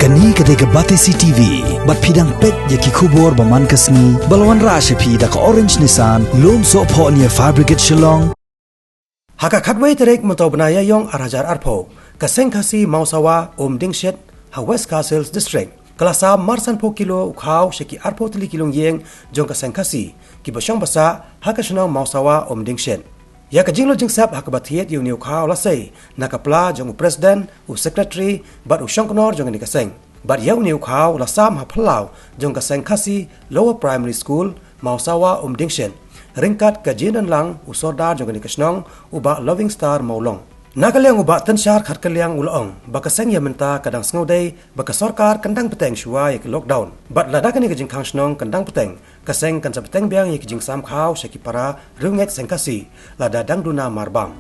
Kani ketika Batesi TV, bat pidang pet yaki kubur baman kasni, balawan rasha pi da ka orange nisan, lom so po niya fabricate shillong. Haka kadway terek moto benaya yong arajar arpo, kaseng kasi mausawa Dingshet, ha West Castles District. Kelasa marsan po kilo ukhaw shaki arpo tili kilong yeng jong kaseng kasi, kibasyong basa haka shunong mausawa Dingshet. Ya kajinglo jingsap haka bathiet yung niu ukhaw lasay, nakapla jong president, secretary, bat usyong knor jong ni kaseng. Bat yung niu ukhaw lasam hapalaw jong kaseng kasi lower primary school, mausawa Dingshet. Ringkat kajinan lang usordar jong ni kasnong uba loving star maulong. Nakaliang uba tensyar khat kaliang ulong, bakaseng ya menta kadang sngoday, baka sorkar kandang peteng shua ya ke lockdown. Bat ladakan ni kajing kangsnong kandang peteng, kaseng kan sa peteng biang ya kajing sam khaw syaki para runget sengkasi, ladadang duna marbang.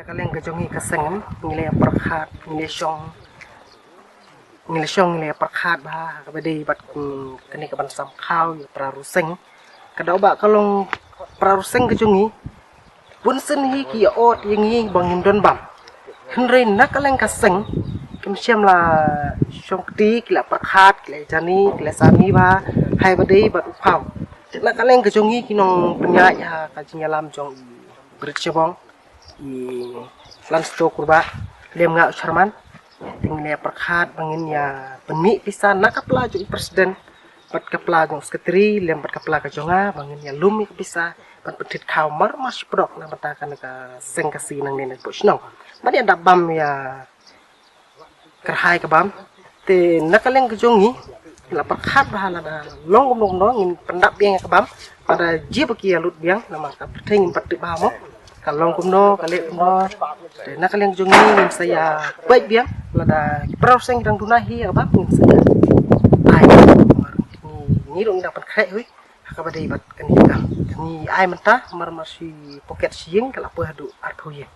Kalian kejongi keseng nilai perkhat nilai syong nilai perkhat bah kabadi bat kini kaban sam khaw praruseng kadau ba kalong praruseng kejongi pun sen hi ki ot yangi bangin don bam henrein nak kalian keseng kim siam la syong ti kila perkhat kila jani kila sami ba hai badi bat ukhaw nak kalian kejongi kinong penyak ya kajinyalam jong bercebong i lansto kurba lem nga charman tinggal perkhat bangin ya beni pisan nak kapla jo presiden pat kapla jong sekretari lem pat kapla ka jonga bangin ya lumi bisa pat petit khaw mar mas prok na batakan ka sengkasi nang nen pusnong mari ada bam ya kerhai ka bam te nakaleng ka jongi la perkhat bahala da long ngin pendap biang ka bam pada jibaki ya lut biang nama ka pertengin pat di bamo kalong kumno kali kumno nak kalian jungi saya baik biang lada proses yang dunahi apa pun saya ai ni dong dapat kaya hui kabadai bat kan ni ai mentah marmasi poket siing kalau apa hadu arpo ye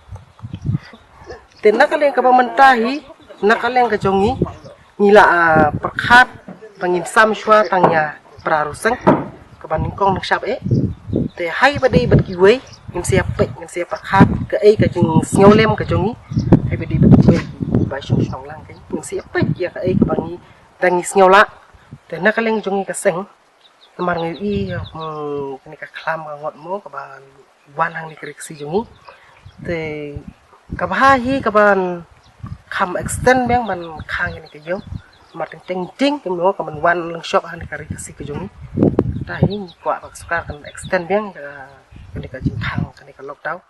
ten nak kalian ka mentahi nak kalian ka jongi ngila perkhat pangin sam shwa tangnya praruseng kabandingkong nak syap te hai badai bat kiwe ngin siap perkhat ke ka jing snolem ka jongi ai bedi betul ba shong lang kan ngin siap ya ka ka bangi dangi snola te nakaleng jongi ka seng lamar ngi ni ka klam ka ngot mo ka ban wan hang ni kriksi jongi te ka bahi ka ban kham extend bang man khang ni ka yo mar ting kim no ka ban wan lang shop hang ni kriksi ka jongi tahi kwa bak sukar kan extend bang ka ketika jingkang ketika lockdown